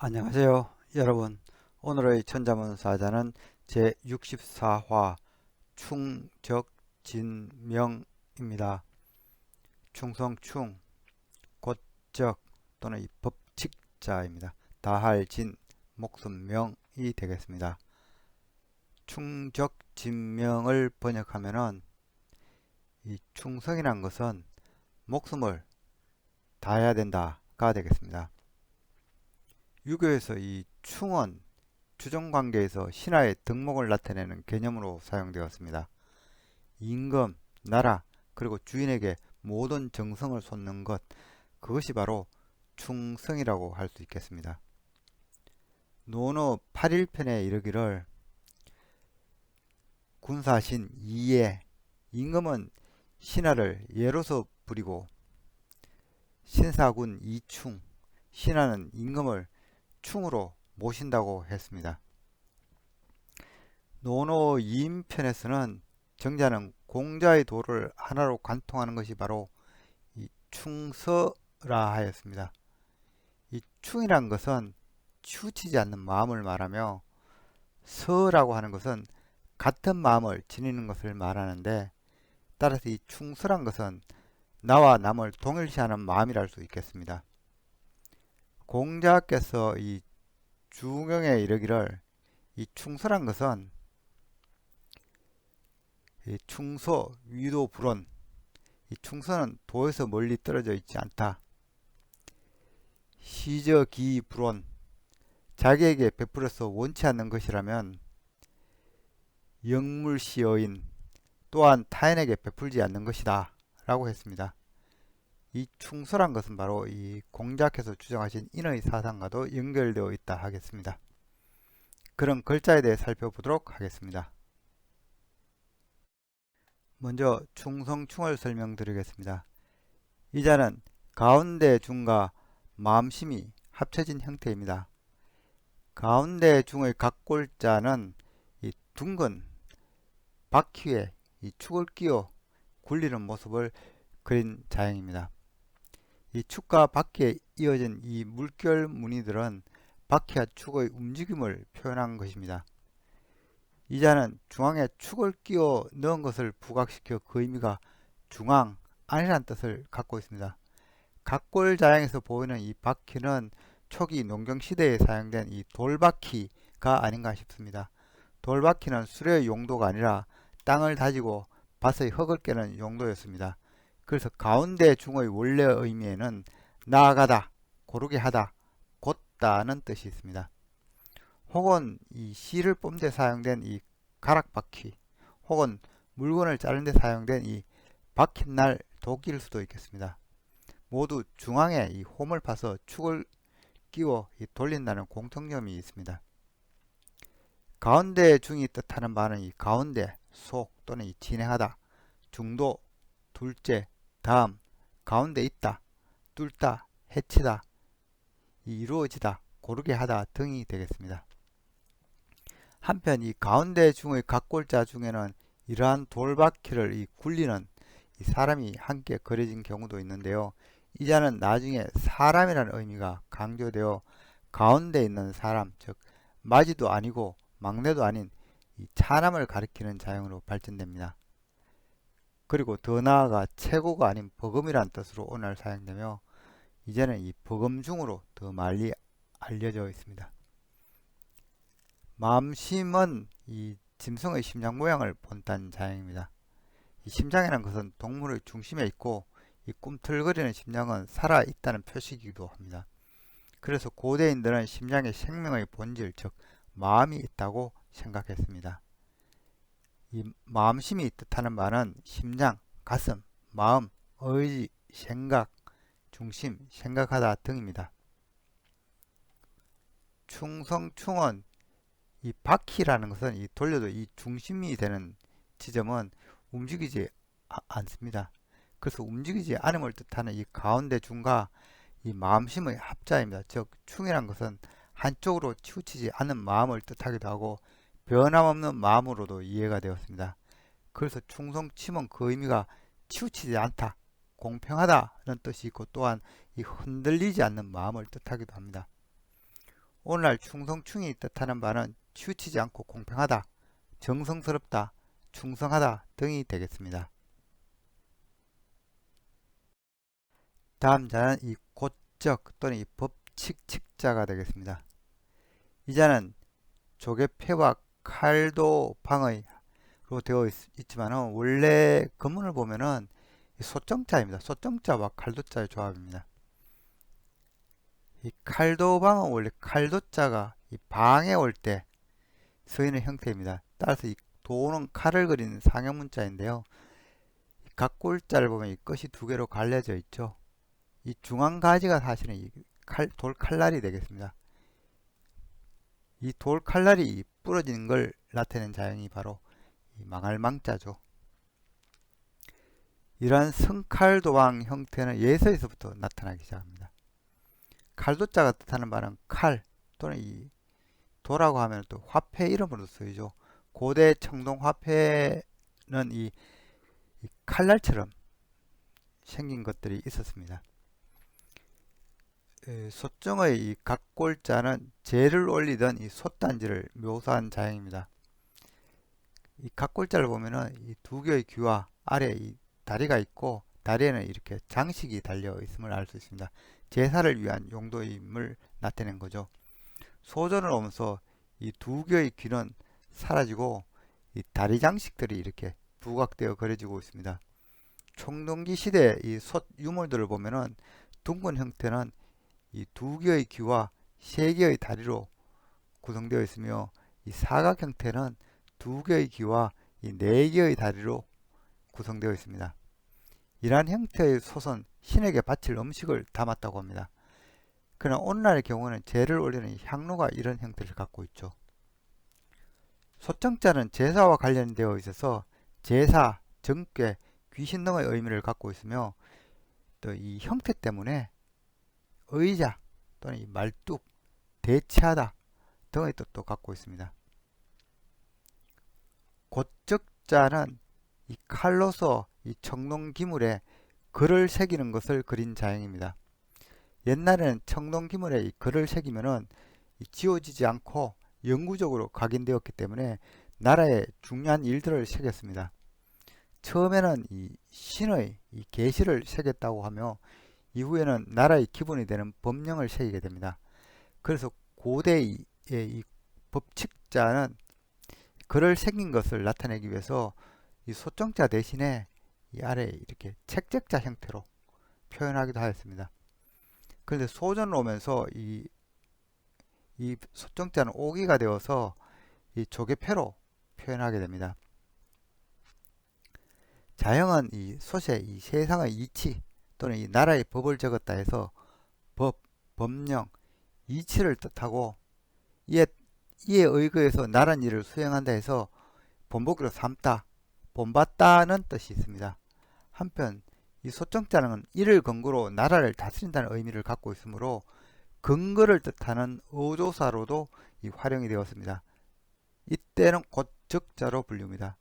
안녕하세요, 여러분. 오늘의 천자문사자는 제64화 충적진명입니다. 충성충, 곧적 또는 이 법칙자입니다. 다할진, 목숨명이 되겠습니다. 충적진명을 번역하면은 이 충성이란 것은 목숨을 다해야 된다가 되겠습니다. 유교에서 이 충은 주종관계에서 신하의 덕목을 나타내는 개념으로 사용되었습니다. 임금, 나라, 그리고 주인에게 모든 정성을 쏟는 것, 그것이 바로 충성이라고 할 수 있겠습니다. 논어 8일편에 이르기를 군사신 이에 임금은 신하를 예로서 부리고 신사군 이충, 신하는 임금을 충으로 모신다고 했습니다. 논어 2인편에서는 정자는 공자의 도를 하나로 관통하는 것이 바로 이 충서라 하였습니다. 이 충이란 것은 치우치지 않는 마음을 말하며 서라고 하는 것은 같은 마음을 지니는 것을 말하는데, 따라서 이 충서란 것은 나와 남을 동일시하는 마음이라 할 수 있겠습니다. 공자께서 이 주경에 이르기를 이 충서란 것은 이 충소, 위도, 불원, 이 충서는 도에서 멀리 떨어져 있지 않다. 시저, 기, 불원, 자기에게 베풀어서 원치 않는 것이라면 영물시여인, 또한 타인에게 베풀지 않는 것이다 라고 했습니다. 이 충서란 것은 바로 이 공자께서 주장하신 인의 사상과도 연결되어 있다 하겠습니다. 그런 글자에 대해 살펴보도록 하겠습니다. 먼저 충성충을 설명드리겠습니다. 이 자는 가운데 중과 마음심이 합쳐진 형태입니다. 가운데 중의 각골자는 이 둥근 바퀴에 이 축을 끼워 굴리는 모습을 그린 자형입니다. 이 축과 바퀴에 이어진 이 물결 무늬들은 바퀴와 축의 움직임을 표현한 것입니다. 이 자는 중앙에 축을 끼워 넣은 것을 부각시켜 그 의미가 중앙, 안이라는 뜻을 갖고 있습니다. 각골자형에서 보이는 이 바퀴는 초기 농경시대에 사용된 이 돌바퀴가 아닌가 싶습니다. 돌바퀴는 수레의 용도가 아니라 땅을 다지고 밭의 흙을 깨는 용도였습니다. 그래서 가운데 중의 원래 의미에는 나아가다, 고르게 하다, 곧다는 뜻이 있습니다. 혹은 이 실을 뽑는 데 사용된 이 가락바퀴, 혹은 물건을 자르는 데 사용된 이 바퀴날 도끼일 수도 있겠습니다. 모두 중앙에 이 홈을 파서 축을 끼워 돌린다는 공통점이 있습니다. 가운데 중이 뜻하는 바는 이 가운데, 속 또는 이 진행하다, 중도, 둘째, 다음, 가운데 있다, 뚫다, 해치다, 이루어지다, 고르게 하다 등이 되겠습니다. 한편 이 가운데 중의 각골자 중에는 이러한 돌바퀴를 굴리는 이 사람이 함께 그려진 경우도 있는데요. 이 자는 나중에 사람이라는 의미가 강조되어 가운데 있는 사람, 즉 마지도 아니고 막내도 아닌 이 차남을 가리키는 자형으로 발전됩니다. 그리고 더 나아가 최고가 아닌 버금이란 뜻으로 오늘 사용되며, 이제는 이 버금중으로 더 많이 알려져 있습니다. 마음심은 이 짐승의 심장 모양을 본딴 자형입니다. 이 심장이라는 것은 동물의 중심에 있고, 이 꿈틀거리는 심장은 살아있다는 표시이기도 합니다. 그래서 고대인들은 심장에 생명의 본질, 즉 마음이 있다고 생각했습니다. 이 마음심이 뜻하는 바는 심장, 가슴, 마음, 의지, 생각, 중심, 생각하다 등입니다. 충성충은 이 바퀴라는 것은 이 돌려도 이 중심이 되는 지점은 움직이지 않습니다. 그래서 움직이지 않음을 뜻하는 이 가운데 중과 이 마음심의 합자입니다. 즉 충이란 것은 한쪽으로 치우치지 않는 마음을 뜻하기도 하고 변함없는 마음으로도 이해가 되었습니다. 그래서 충성침은 그 의미가 치우치지 않다, 공평하다는 뜻이 있고, 또한 이 흔들리지 않는 마음을 뜻하기도 합니다. 오늘날 충성충이 뜻하는 바는 치우치지 않고 공평하다, 정성스럽다, 충성하다 등이 되겠습니다. 다음 자는 이 고적 또는 이 법칙칙자가 되겠습니다. 이 자는 조개패와 칼도방의로 되어 있지만 원래 건문을 보면은 소정자입니다. 소정자와 칼도자의 조합입니다. 이 칼도방은 원래 칼도자가 이 방에 올 때 쓰이는 형태입니다. 따라서 이 도는 칼을 그리는 상형문자인데요. 각골자를 보면 이 끝이 두 개로 갈려져 있죠. 이 중앙 가지가 사실은 이 돌 칼날이 되겠습니다. 이 돌 칼날이 부러지는 걸 나타내는 자형이 바로 이 망할망자죠. 이러한 성칼도방 형태는 예서에서부터 나타나기 시작합니다. 칼도자가 뜻하는 바는 칼 또는 이 도라고 하면 또 화폐 이름으로 쓰이죠. 고대 청동 화폐는 이 칼날처럼 생긴 것들이 있었습니다. 소정의 이 각골자는 재를 올리던 이 솥단지를 묘사한 자형입니다. 이 각골자를 보면은 이 두 개의 귀와 아래에 이 다리가 있고 다리에는 이렇게 장식이 달려 있음을 알 수 있습니다. 제사를 위한 용도임을 나타낸 거죠. 소전을 오면서 이 두 개의 귀는 사라지고 이 다리 장식들이 이렇게 부각되어 그려지고 있습니다. 청동기 시대 이 솥 유물들을 보면은 둥근 형태는 이 두 개의 귀와 세 개의 다리로 구성되어 있으며 이 사각 형태는 두 개의 귀와 이 네 개의 다리로 구성되어 있습니다. 이러한 형태의 솥은 신에게 바칠 음식을 담았다고 합니다. 그러나 오늘날의 경우는 제를 올리는 향로가 이런 형태를 갖고 있죠. 솥정자는 제사와 관련되어 있어서 제사, 정죄, 귀신 등의 의미를 갖고 있으며 또 이 형태 때문에 의자 또는 이 말뚝, 대치하다 등의 뜻도 갖고 있습니다. 고적자는 이 칼로서 이 청동기물에 글을 새기는 것을 그린 자형입니다. 옛날에는 청동기물에 이 글을 새기면은 지워지지 않고 영구적으로 각인되었기 때문에 나라의 중요한 일들을 새겼습니다. 처음에는 이 신의 이 계시를 새겼다고 하며 이후에는 나라의 기본이 되는 법령을 새기게 됩니다. 그래서 고대의 이 법칙자는 글을 새긴 것을 나타내기 위해서 이 소정자 대신에 이 아래에 이렇게 책적자 형태로 표현하기도 하였습니다. 그런데 소전을 오면서 이 소정자는 오기가 되어서 이 조개패로 표현하게 됩니다. 자형은 이 솥에 이 세상의 이치 또는 이 나라의 법을 적었다 해서 법, 법령, 이치를 뜻하고 이에 의거해서 나란 일을 수행한다 해서 본보기로 삼다, 본받다는 뜻이 있습니다. 한편 이 소정자는 이를 근거로 나라를 다스린다는 의미를 갖고 있으므로 근거를 뜻하는 어조사로도 활용이 되었습니다. 이때는 곧적자로 불립니다.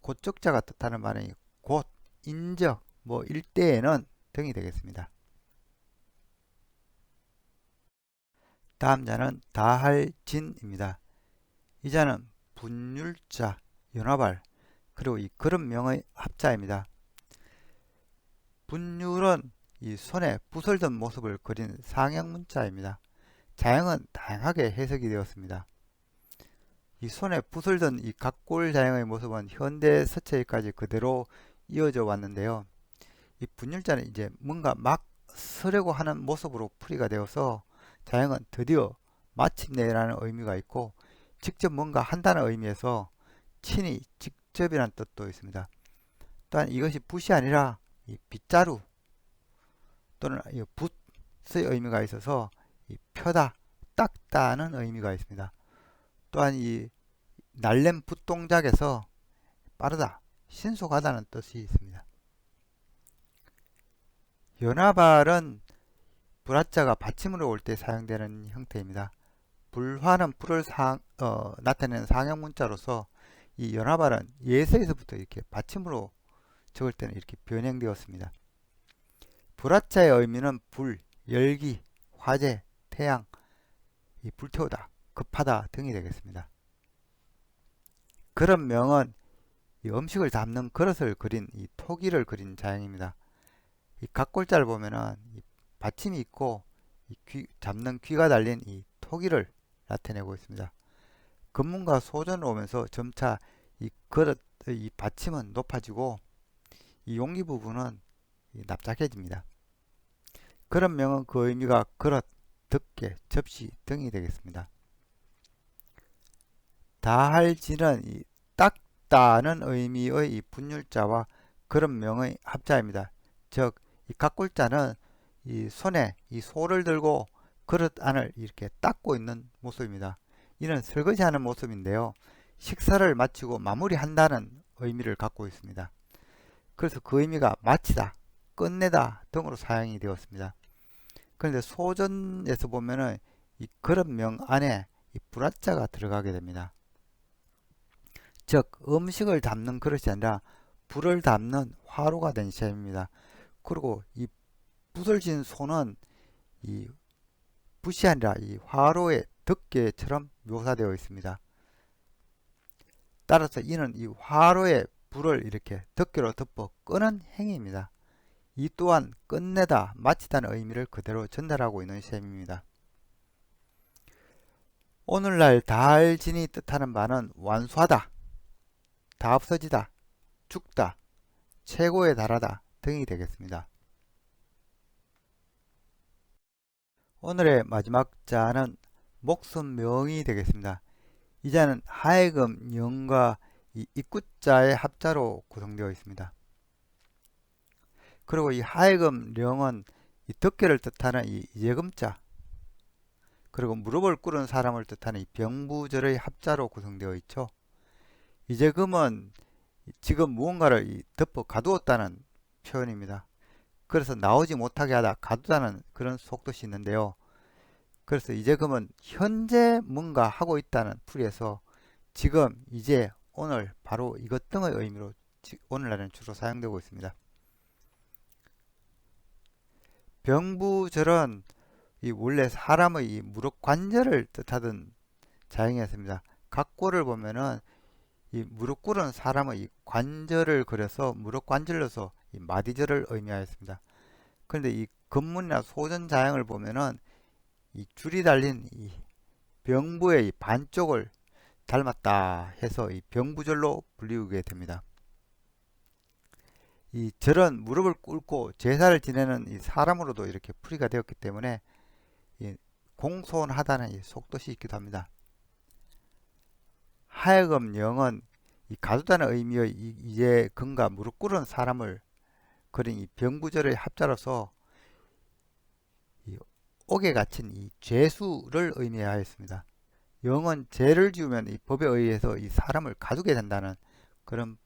곧적자가 뜻하는 말은 곧, 인적, 일대에는 등이 되겠습니다. 다음 자는 다할진입니다. 이 자는 분율자, 연화발, 그리고 이 그릇명의 합자입니다. 분율은 이 손에 붓을 든 모습을 그린 상형문자입니다. 자형은 다양하게 해석이 되었습니다. 이 손에 붓을 든 이 각골 자형의 모습은 현대 서체까지 그대로 이어져 왔는데요. 이 분율자는 이제 뭔가 막 쓰려고 하는 모습으로 풀이가 되어서 자형은 드디어 마침내라는 의미가 있고 직접 뭔가 한다는 의미에서 친히 직접이라는 뜻도 있습니다. 또한 이것이 붓이 아니라 이 빗자루 또는 이 붓의 의미가 있어서 이 펴다, 닦다는 의미가 있습니다. 또한 이 날렘 붓 동작에서 빠르다, 신속하다는 뜻이 있습니다. 연화발은 불화자가 받침으로 올 때 사용되는 형태입니다. 불화는 불을 나타내는 상형문자로서 이 연화발은 예서에서부터 이렇게 받침으로 적을 때는 이렇게 변형되었습니다. 불화자의 의미는 불, 열기, 화재, 태양, 이 불태우다, 급하다 등이 되겠습니다. 그런 명은 이 음식을 담는 그릇을 그린 이 토기를 그린 자형입니다. 이 각골자를 보면은 이 받침이 있고 잡는 귀가 달린 이 토기를 나타내고 있습니다. 금문과 소전으로 오면서 점차 이 그릇의 이 받침은 높아지고 이 용기 부분은 납작해집니다. 그런 명은 그 의미가 그릇, 덮개, 접시 등이 되겠습니다. 다할지는 이 닦다는 의미의 이 분율자와 그런 명의 합자입니다. 즉, 이 각골자는 이 손에 이 소를 들고 그릇 안을 이렇게 닦고 있는 모습입니다. 이는 설거지하는 모습인데요. 식사를 마치고 마무리한다는 의미를 갖고 있습니다. 그래서 그 의미가 마치다, 끝내다 등으로 사용이 되었습니다. 그런데 소전에서 보면은 이 그릇 명 안에 이 불화자가 들어가게 됩니다. 즉, 음식을 담는 그릇이 아니라 불을 담는 화로가 된 셈입니다. 그리고 이 붓을 진 손은 이 붓이 아니라 이 화로의 덮개처럼 묘사되어 있습니다. 따라서 이는 이 화로의 불을 이렇게 덮개로 덮어 끄는 행위입니다. 이 또한 끝내다, 마치다는 의미를 그대로 전달하고 있는 셈입니다. 오늘날 다할진이 뜻하는 바는 완수하다, 다 없어지다, 죽다, 최고에 달하다 등이 되겠습니다. 오늘의 마지막 자는 목숨명이 되겠습니다. 이 자는 하액음 영과 이 입구자의 합자로 구성되어 있습니다. 그리고 이 하액음 령은 이 덮개를 뜻하는 이 예금자, 그리고 무릎을 꿇은 사람을 뜻하는 이 병부절의 합자로 구성되어 있죠. 이재금은 지금 무언가를 덮어 가두었다는 표현입니다. 그래서 나오지 못하게 하다, 가두다는 그런 속뜻이 있는데요. 그래서 이재금은 현재 뭔가 하고 있다는 풀이에서 지금, 이제, 오늘, 바로 이것 등의 의미로 오늘날에는 주로 사용되고 있습니다. 병부절은 원래 사람의 이 무릎 관절을 뜻하던 자형이었습니다. 각골을 보면은 이 무릎 꿇은 사람의 이 관절을 그려서 무릎 관절로서 이 마디절을 의미하였습니다. 그런데 이 금문이나 소전 자형을 보면은 이 줄이 달린 이 병부의 이 반쪽을 닮았다 해서 이 병부절로 불리우게 됩니다. 이 절은 무릎을 꿇고 제사를 지내는 이 사람으로도 이렇게 풀이가 되었기 때문에 이 공손하다는 이 속뜻이 있기도 합니다. 하여금 영은 이 가두다는 의미의 이제 근과 무릎 꿇은 사람을 그린 이 병부절의 합자로서 이 옥에 갇힌 이 죄수를 의미하였습니다. 영은 죄를 지으면 이 법에 의해서 이 사람을 가두게 된다는 그런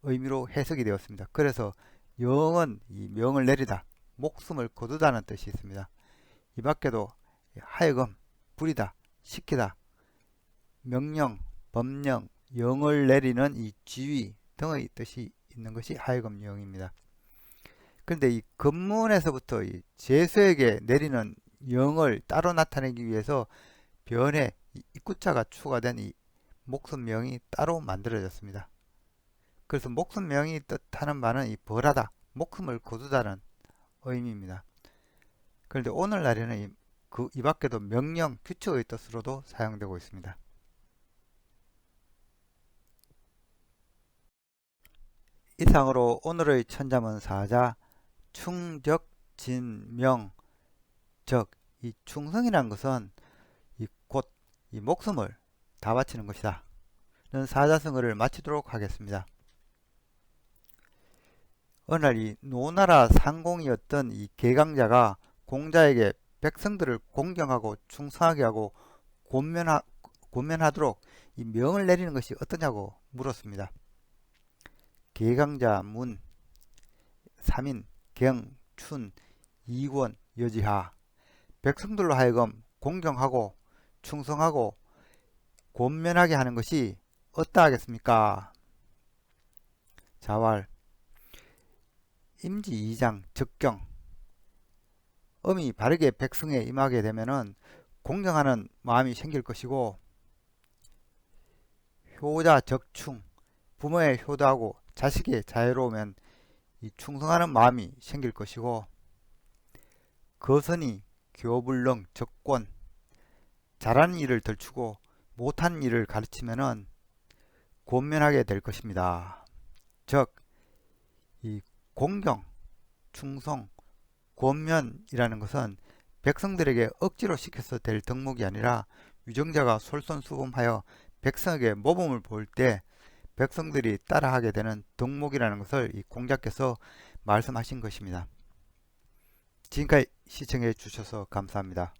의미로 해석이 되었습니다. 그래서 영은 이 명을 내리다, 목숨을 거두다는 뜻이 있습니다. 이 밖에도 하여금, 부리다, 시키다, 명령, 법령, 영을 내리는 이 지위 등의 뜻이 있는 것이 하여금 영입니다. 그런데 이 금문에서부터 이 제수에게 내리는 영을 따로 나타내기 위해서 변에 입구자가 추가된 이 목숨명이 따로 만들어졌습니다. 그래서 목숨명이 뜻하는 바는 이 벌하다, 목숨을 거두다는 의미입니다. 그런데 오늘날에는 이 밖에도 명령, 규칙의 뜻으로도 사용되고 있습니다. 이상으로 오늘의 천자문 사자 충적진명, 즉 이 충성이란 것은 곧 이 목숨을 다 바치는 것이다 는 사자성어를 마치도록 하겠습니다. 어느 날 이 노나라 상공이었던 이 개강자가 공자에게 백성들을 공경하고 충성하게 하고 권면하도록 이 명을 내리는 것이 어떠냐고 물었습니다. 개강자 문, 삼인, 경, 춘, 이권, 여지하, 백성들로 하여금 공경하고 충성하고 권면하게 하는 것이 어떠하겠습니까? 자왈, 임지 2장 적경, 음이 바르게 백성에 임하게 되면은 공경하는 마음이 생길 것이고, 효자 적충, 부모의 효도하고 자식의 자유로우면 이 충성하는 마음이 생길 것이고, 거선이 교불능 적권, 잘하는 일을 덜추고 못하는 일을 가르치면은 권면하게 될 것입니다. 즉, 이 공경, 충성, 권면이라는 것은 백성들에게 억지로 시켜서 될 덕목이 아니라 위정자가 솔선수범하여 백성에게 모범을 보일 때 백성들이 따라하게 되는 덕목이라는 것을 이 공자께서 말씀하신 것입니다. 지금까지 시청해 주셔서 감사합니다.